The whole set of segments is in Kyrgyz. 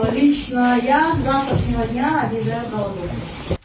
Лично я с завтрашнего дня объезжаю голодовку.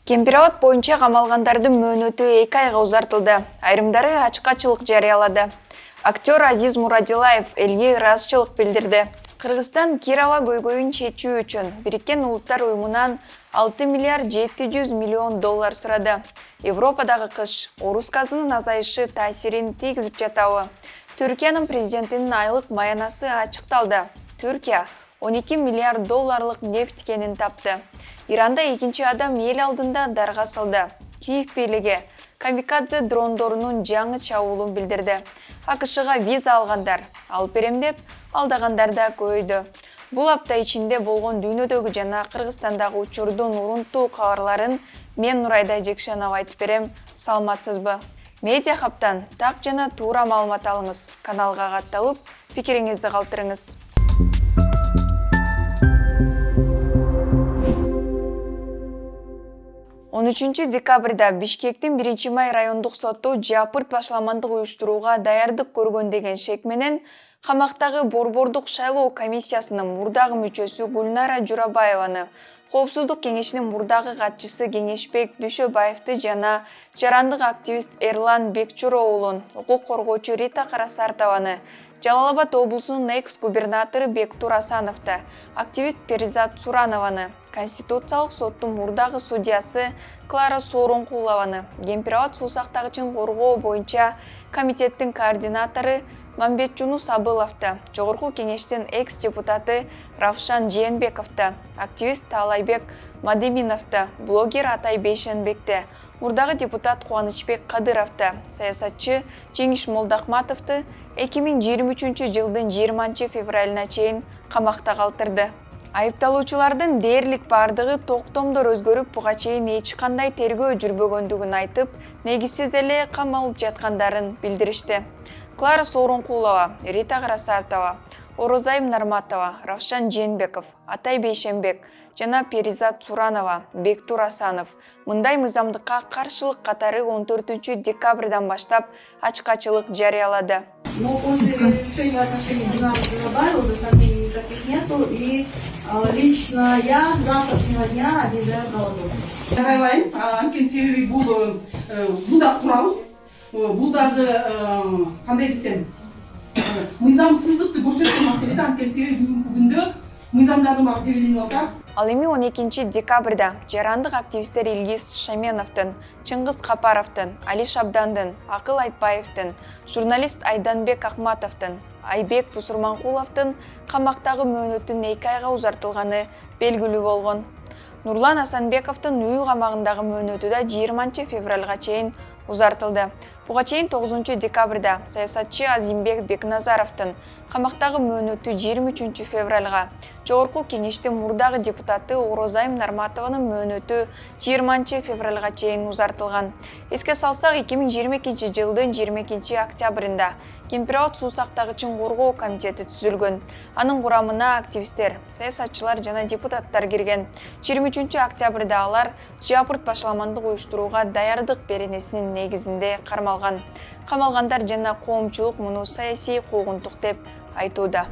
Кемпироват боюнча камалгандардын мөөнөтү 2 айга узартылды. Айрымдары ачкачылык жарыялады. Актер Азиз Мурадилаев элге ыраазычылык билдирди. Кыргызстан Кирова көйгөйүн чечүү үчүн Бириккен Улуттар уюмунан 6 миллиард 700 миллион доллар сурады. Европадагы кыш орус газынын азайышы таасирин тийгизип жатабы? Түркиянын президентинин айлык маянасы ачыкталды. Түркия 12 миллиард долларлык нефть кенин тапты. Иранда экинчи адам эл алдында дарга салды. Киев бийлиги камикадзе дрондорунун жаңы чабуулун билдирди. АКШга виза алгандар, алып берем деп алдагандар да көбөйдү. Бул апта ичинде болгон дүйнөдөгү жана Кыргызстандагы учурдун урунтуу кабарларын мен Нурайда Жекшенова айтып берем. Саламатсызбы? Медиа хаптан так жана туура маалымат алыңыз. Каналга катталып, пикириңизди калтырыңыз. 13 декабрда Бишкектин 1 май райондук соту жапырт башламандык уюштурууга даярдык көргөн деген шек менен камактагы Борбордук шайлоо комиссиясынын мурдагы мүчөсү Гүлнара Журабаеваны, Коопсуздук кеңешинин мурдагы катчысы Кеңешбек Дүйшөбаевди жана жарандык активист Эрлан Бекчуро уулун, укук коргоочу Рита Карасартованы, Жалал-Абад облусунун экс-губернатору Бектур Асановду, активист Перизат Суранованы, Конституциялык соттун мурдагы судьясы Клара Сооронкулованы, Кемпироват суу сактагычын коргоо боюнча комитеттин координатору Мамбетжунус Абыловду, Жогорку кеңештин экс-депутаты Равшан Жээнбековду, активист Таалайбек Мадеминовду, блогер Атай Бейшенбекти, мурдагы депутат Кубанычбек Кадыровду, саясатчы Жеңиш Молдахматовду 2023 жылдын 20 февралына чейин камакта калтырды. Айыпталуучулардын дээрлик бардыгы токтомдор өзгөрүп, буга чейин эч кандай тергөө жүрбөгөндүгүн айтып, негизсиз эле камалып жаткандарын билдиришти. Клара Сооронкулова, Рита Карасартова, Орозайым Нарматова, Равшан Жээнбеков, Атай Бейшенбек жана Перизат Суранова, Бектур Асанов мындай мыйзамдыкка каршылык катары 14 декабрдан баштап ачкачылык жарыялады. Но после решения в отношении Гульнары Журабаевой сомнений никаких нету, и лично я с завтрашнего дня объезжаю голодовку. Жарайлайм, анткени себеби бул да курал, бул дагы кандай десем, мыйзамсыздыкты көрсөткөн маселе да, анткени себеби бүгүнкү күндө мыйзамдардын баары тебеленип атат. Ал эми 12 декабрда жарандык активисттер Илгиз Шаменовдун, Чыңгыз Капаровдун, Али Шабдандын, Акыл Айтбаевдин, журналист Айданбек Акматовдун, Айбек Бусурманкуловдун камактагы мөөнөтүн 2 айга узартылганы белгилүү болгон. Нурлан Асанбековдун үй камагындагы мөөнөтү да 20 февралга чейин узартылды. Буга чейин 9 декабрда саясатчы Азимбек Бекназаровдун камактагы мөөнөтү 23 февралга, Жогорку кеңештин мурдагы депутаты Орозайым Нарматованын мөөнөтү 20 февралга чейин узартылган. Эске салсак, 2022 жылдын 22 октябрында Кемпироват суу сактагычын коргоо комитети түзүлгөн. Анын курамына активисттер, саясатчылар жана депутаттар кирген. 23 октябрда алар жапырт башламандык уюштурууга даярдык беренесинин негизинде кармалган. Камалгандар жана коомчулук муну саясий куугунтук деп айтууда.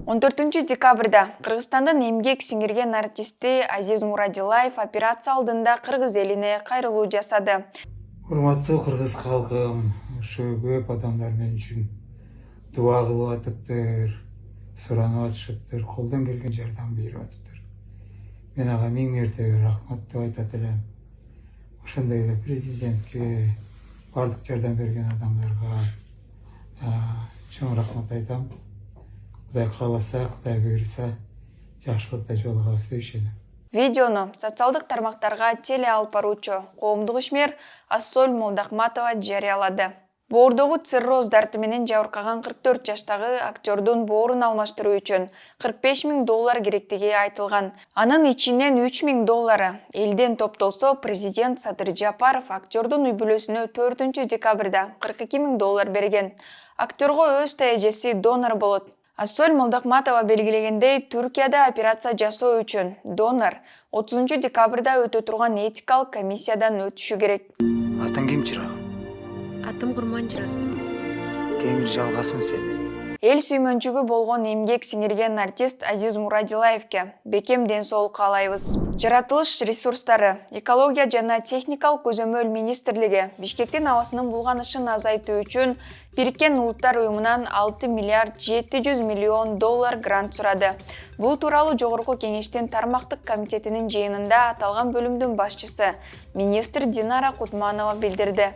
14 декабрда Кыргызстандын эмгек сиңирген артисти Азиз Мурадилаев операция алдында кыргыз элине кайрылуу жасады. Урматтуу кыргыз калкым, ушу көп адамдар мен үчүн дуа кылып атыптыр, суранып атышыптыр, колдон келген жардам берип атыптыр. Мен ага миң мертебе рахмат деп айтат элем. Ошондой эле президентке, бардык жардам берген адамдарга чоң рахмат айтам. Кудай кааласа, Кудай буйруса, жакшылыкта жолугабыз деп ишенем. Видеону социалдык тармактарга теле алып баруучу коомдук ишмер Ассоль Молдахматова жарыялады. Боордогу цирроз дарты менен жабыркаган 44 жаштагы актердун боорун алмаштыруу үчүн 45 000 доллар керектиги айтылган. Анын ичинен 3 000 доллары элден топтолсо, президент Садыр Жапаров актердун үй бүлөсүнө 4 декабрда 42 000 доллар берген. Актерго өз тажеси донор болот. Ассоль Молдахматова белгилегендей, Түркияда операция жасоо үчүн донор 30 декабрда өтө турган этикалык комиссиядан өтүшү керек. Атың ким чырагым? Атым Курманжан. Кеңир жалгасын сени. Эл сүймөнчүгү болгон эмгек сиңирген артист Азиз Мурадилаевке бекем ден соолук каалайбыз. Жаратылыш ресурстары, экология жана техникалык көзөмөл министрлиги Бишкектин абасынын булганышын азайтуу үчүн Бириккен Улуттар уюмунан 6 миллиард 700 миллион доллар грант сурады. Бул тууралуу Жогорку Кеңештин тармактык комитетинин жыйынында аталган бөлүмдүн башчысы министр Динара Кутманова билдирди.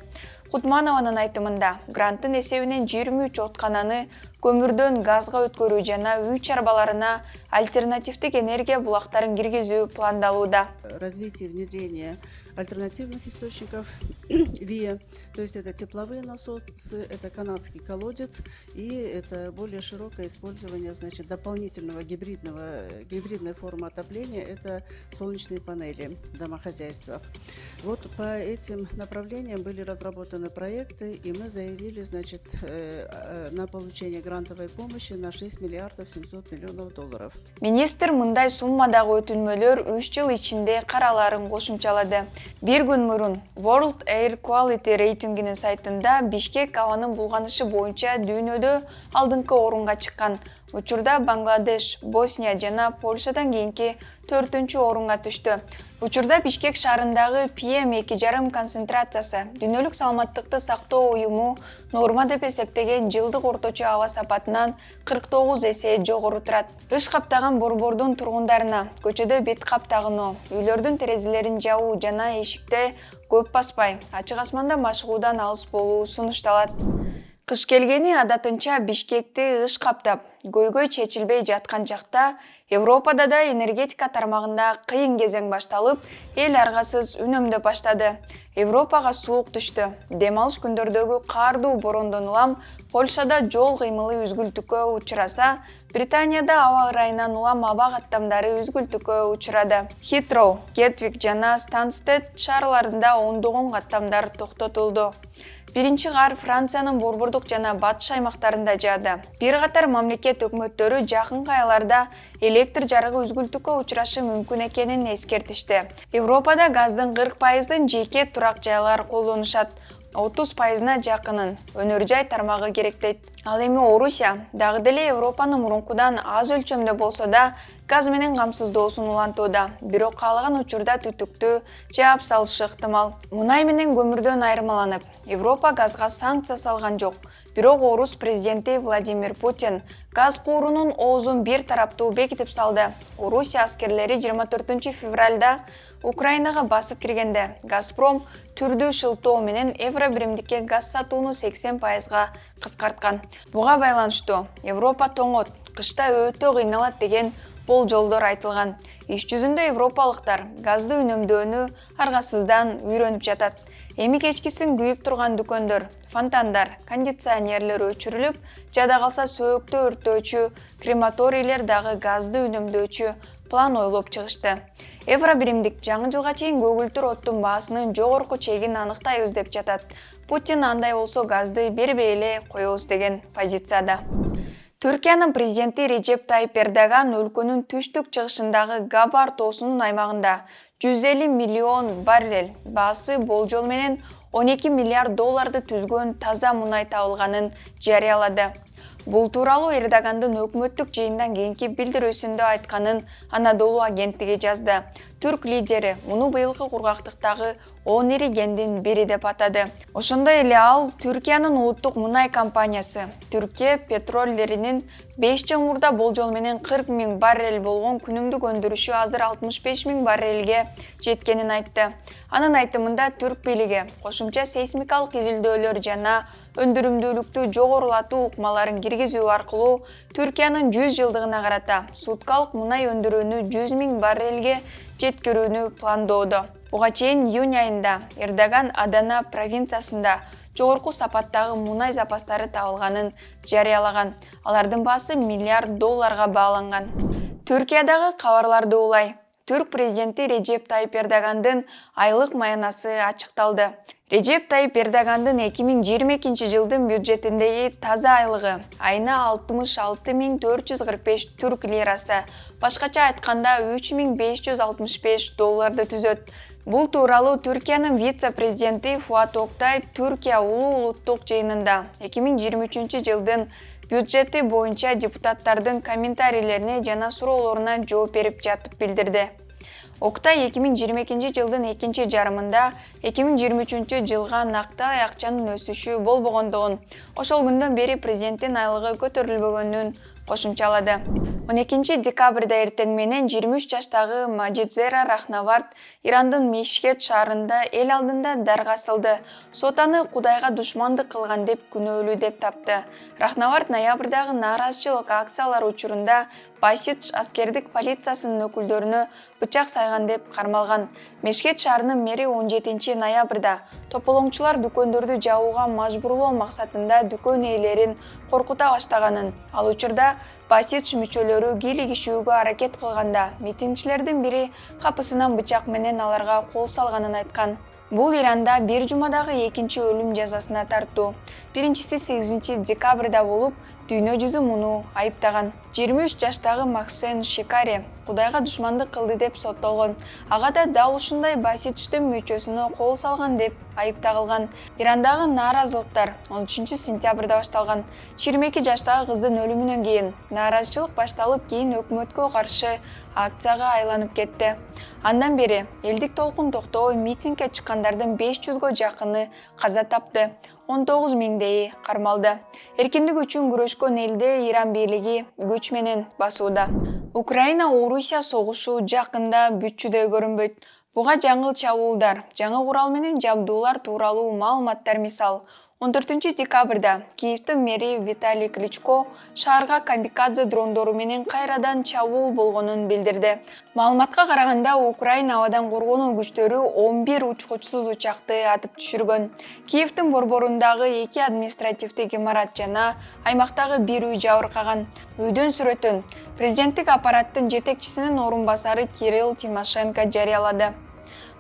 Кутманованын айтымында, гранттын эсебинен 23 откананы көмүрдөн газга өткөрүү жана үй чарбаларына альтернативдик энергия булактарын киргизүү пландалууда. Развитие внедрения альтернативных источников ВИА, то есть это тепловые насосы, это канадский колодец и это более широкое использование, значит, дополнительной гибридной формы отопления, это солнечные панели в домохозяйствах. Вот по этим направлениям были разработаны проекты, и мы заявили, значит, на получение грантовой помощи на 6 миллиардов 700 миллионов долларов. Министр мындай суммадагы өтүнмөлөр 3 жыл ичинде караларын кошумчалады. Бир күн мурун World Air Quality рейтингинин сайтында Бишкек абанын булганышы боюнча дүйнөдө алдыңкы орунга чыккан. Учурда Бангладеш, Босния жана Польшадан кийинки 4-орунга түштү. Учурда Бишкек шаарындагы PM2,5 концентрациясы дүйнөлүк саламаттыкты сактоо уюму норма деп эсептеген жылдык орточо аба сапатынан 49 эсе жогору турат. Ыш каптаган борбордун тургундарына көчөдө бет каптагынуу, үйлөрдүн терезелерин жабуу жана эшикте көп баспай, ачык асманда машыгуудан алыс болуу сунушталат. Кыш келгени адатынча Бишкекти ыш каптап, көйгөй чечилбей жаткан жакта Европада да энергетика тармагында кыйын кезең башталып, эл аргасыз үнөмдөп баштады. Европага суук түштү. Дем алыш күндөрдөгү каардуу борондон улам Польшада жол кыймылы үзгүлтүккө учураса, Британияда аба ырайынан улам аба каттамдары үзгүлтүккө учурады. Хитроу, Гетвик жана Станстед шаарларында ондогон каттамдар токтотулду. Биринчи кар Франциянын борбордук жана батыш аймактарында жаады. Бир катар мамлекет өкмөттөрү жакынкы айларда электр жарыгы үзгүлтүккө учурашы мүмкүн экенин эскертишти. Европада газдын 40% жеке турак жайлар колдонушат. 30%-на жакынын өнөр жай тармагы керек дейт. Ал эми Орусия дагы деле Европанын мурункудан аз өлчөмдө болсо да газ менен камсыздоосун улантууда. Бирок каалаган учурда түтүктү жаап салышы ыктымал. Мунай менен көмүрдөн айырмаланып, Европа газга санкция салган жок. Бирок Орус президенти Владимир Путин газ куурунун оозун бир тараптуу бекитип салды. Орусия аскерлери 24 февралда Украинага басып киргенде Газпром түрдүү шылтоо менен евро биримдикке газ сатууну 80%-га кыскарткан. Буга байланыштуу Европа тоңот, кышта өтө кыйналат деген болжолдор айтылган. Иш жүзүндө европалыктар газды үнөмдөөнү аргасыздан үйрөнүп жатат. Эми кечкисин күйүп турган дүкөндөр, фонтандар, кондиционерлер өчүрүлүп, жада калса сөөктө өрттөөчү, крематорийлер дагы газды үнөмдөөчү план ойлоп чыгышты. Евро биримдик жаңы жылга чейин көгүлтүр оттун баасынын жогорку чегин аныктайбыз деп жатат. Путин андай болсо газды бербей эле коебуз деген позицияда. Түркиянын президенти Режеп Тайип Эрдоган өлкөнүн түштүк чыгышындагы Габар тоосунун аймагында 150 миллион баррель баасы болжол менен 12 миллиард долларды түзгөн таза мунай табылганын жарыялады. Бул тууралуу Эрдогандын өкмөттүк жыйындан кийинки билдирүүсүндө айтканын Анадолу агенттиги жазды. Түрк лидери муну быйылкы кургактыктагы 10 ири кендин бири деп атады. Ошондой эле ал Түркиянын улуттук мунай компаниясы Түркия петролдеринин 5 жыл мурда болжол менен 40 000 баррель болгон күнүмдүк өндүрүшү азыр 65 000 баррелге жеткенин айтты. Анын айтымында түрк бийлиги кошумча сейсмикалык изилдөөлөр жана өндүрүмдүүлүктү жогорулатуу укмаларын киргизүү аркылуу Түркиянын 100 жылдыгына карата суткалык мунай өндүрүүнү 100 000 баррелге жеткирүүнү пландоодо. Буга чейин июнь айында Эрдоган Адана провинциясында жогорку сапаттагы мунай запастары табылганын жарыялаган. Алардын баасы миллиард долларга бааланган. Түркиядагы кабарларды улай. Түрк президенти Режеп Тайип Эрдогандын айлык маянасы ачыкталды. Режеп Тайип Эрдогандын 2022 жылдын бюджетиндеги таза айлыгы айына 66 445 түрк лирасы, башкача айтканда 3565 долларды түзөт. Бул тууралуу Түркиянын вице-президенти Фуат Октай Түркия улуу улуттук жыйынында 2023 жылдын бюджети боюнча депутаттардын комментарийлерине жана суроолоруна жооп берип жатып билдирди. Октай 2022 жылдын экинчи жарымында 2023 жылга накталай акчанын өсүшү болбогондугун, ошол күндөн бери президенттин айлыгы көтөрүлбөгөнүн кошумчалады. 12 декабрда эртең менен 23 жаштагы Маджидзера Рахнавард Ирандын Мешхет шаарында эл алдында дарга асылды. Сот аны Кудайга душмандык кылган деп күнөөлүү деп тапты. Рахнавард ноябрдагы нааразычылык акциялары учурунда Басич аскердик полициясынын өкүлдөрүнө бычак сайган деп кармалган. Мешхет шаарынын мэри 17 ноябрда тополоңчулар дүкөндөрдү жабууга мажбурлоо максатында дүкөн ээлерин коркута баштаганын, ал учурда Басич мүчөлөрү кийлигишүүгө аракет кылганда митингчилердин бири капысынан бычак менен аларга кол салганын айткан. Бул Иранда бир жумадагы экинчи өлүм жазасына тартуу. Биринчиси 8 декабрда болуп, дүйнө жүзү муну айыптаган. 23 жаштагы Максен Шикари Кудайга душмандык кылды деп соттолгон. Ага да дал ушундай Басичтин мүчөсүнө кол салган деп айыпталган. Ирандагы нааразылыктар 13 сентябрда башталган. 22 жаштагы кыздын өлүмүнөн кийин нааразычылык башталып, кийин өкмөткө каршы акцияга айланып кетти. Андан бери элдик толкун токтоо митингге чыккандардын 500гө жакыны каза тапты. 19 миңдейи кармалды. Эркиндик үчүн күрөшкөн элде Иран бийлиги күч менен басууда. Украина-Орусия согушу жакында бүтчүдөй көрүнбөйт. Буга жаңы чабуулдар, жаңы курал менен жабдуулар тууралуу маалыматтар мисал. 14 декабрда Киевдин мэри Виталий Кличко шаарга камикадзе дрондору менен кайрадан чабуул болгонун билдирди. Маалыматка караганда, Украина абадан коргонуу күчтөрү 11 учкучсуз учакты атып түшүргөн. Киевдин борборундагы 2 административдик имарат жана аймактагы бир үй жабыркаган. Үйдүн сүрөтүн президенттик аппараттын жетекчисинин орун басары Кирилл Тимошенко жарыялады.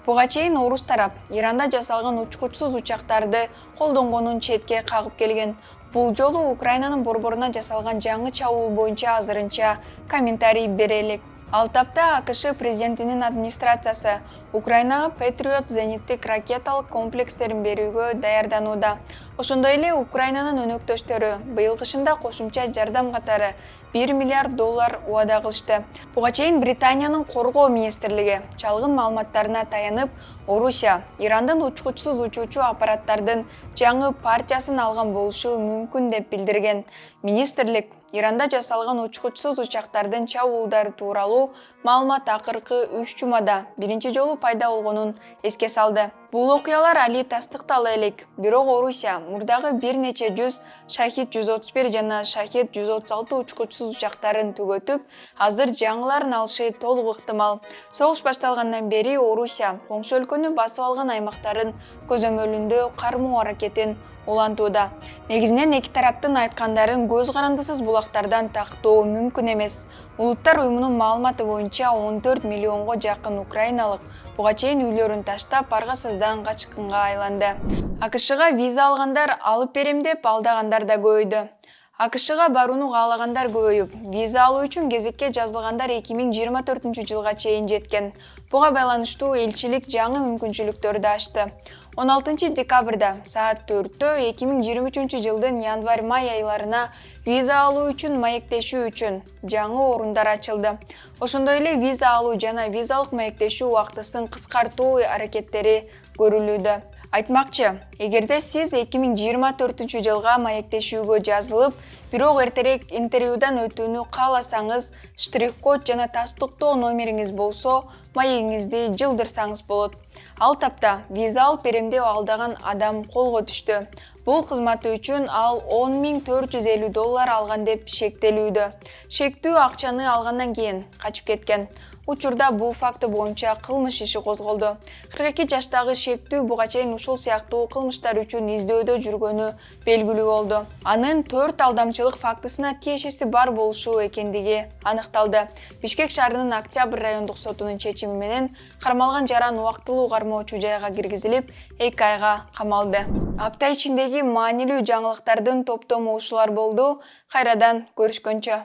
Буга чейин орус тарап Иранда жасалган учкучсуз учактарды колдонгонун четке кагып келген. Бул жолу Украинанын борборуна жасалган жаңы чабуул боюнча азырынча комментарий бере элек. Ал тапта АКШ президентинин администрациясы Украинага Патриот зениттик ракеталык комплекстерин берүүгө даярданууда. Ошондой эле Украинанын өнөктөштөрү быйыл кышында кошумча жардам катары $1 миллиард убада кылышты. Буга чейин Британиянын коргоо министрлиги чалгын маалыматтарына таянып, Орусия Ирандын учкучсуз учуучу аппараттардын жаңы партиясын алган болушу мүмкүн деп билдирген. Министрлик Иранда жасалган учкучсуз учактардын чабуулдары тууралуу маалымат акыркы 3 жумада биринчи жолу пайда болгонун эске салды. Бул окуялар али тастыктала элек, бирок Орусия мурдагы бир нече жүз Шахид 131 жана Шахид 136 учкучсуз учактарын түгөтүп, азыр жаңыларын алышы толук ыктымал. Согуш башталгандан бери Орусия коңшу өлкөнү басып алган аймактарын көзөмөлүндө кармоо аракетин улантууда. Негизинен эки тараптын айткандарын көз карандысыз булактардан тактоо мүмкүн эмес. Улуттар уюмунун маалыматы боюнча 14 миллионго жакын украиналык буга чейин үйлөрүн таштап аргасыздан качкынга айланды. АКШга виза алгандар алып берем деп алдагандар да көбөйдү. АКШга барууну каалагандар көбөйүп, виза алуу үчүн кезекке жазылгандар 2024 жылга чейин жеткен. Буга байланыштуу элчилик жаңы мүмкүнчүлүктөрдү ачты. 16 декабрда саат 4-тө 2023 жылдын январь-май айларына виза алуу үчүн маектешүү үчүн жаңы орундар ачылды. Ошондой эле виза алуу жана визалык маектешүү убактысын кыскартуу аракеттери көрүлүүдө. Айтмакчы, эгерде сиз 2024 жылга маектешүүгө жазылып, бирок эртерээк интервьюдан өтүүнү кааласаңыз, штрих-код жана тастыктоо номериңиз болсо, маегиңизди жылдырсаңыз болот. Ал тапта виза алып берем деп алдаган адам колго түштү. Бул кызматы үчүн ал $10.450 алган деп шектелүүдө. Шектүү акчаны алгандан кийин качып кеткен. Учурда бул факты боюнча кылмыш иши козголду. 42 жаштагы шектүү буга чейин ушул сыяктуу кылмыштар үчүн издөөдө жүргөнү белгилүү болду. Анын 4 алдамчылык фактысына тиешеси бар болушу экендиги аныкталды. Бишкек шаарынын Октябрь райондук сотунун чечими менен кармалган жаран убактылуу кармоочу жайга киргизилип, 2 айга камалды. Апта ичиндеги маанилүү жаңылыктардын топтому ушулар болду. Кайрадан көрүшкөнчө.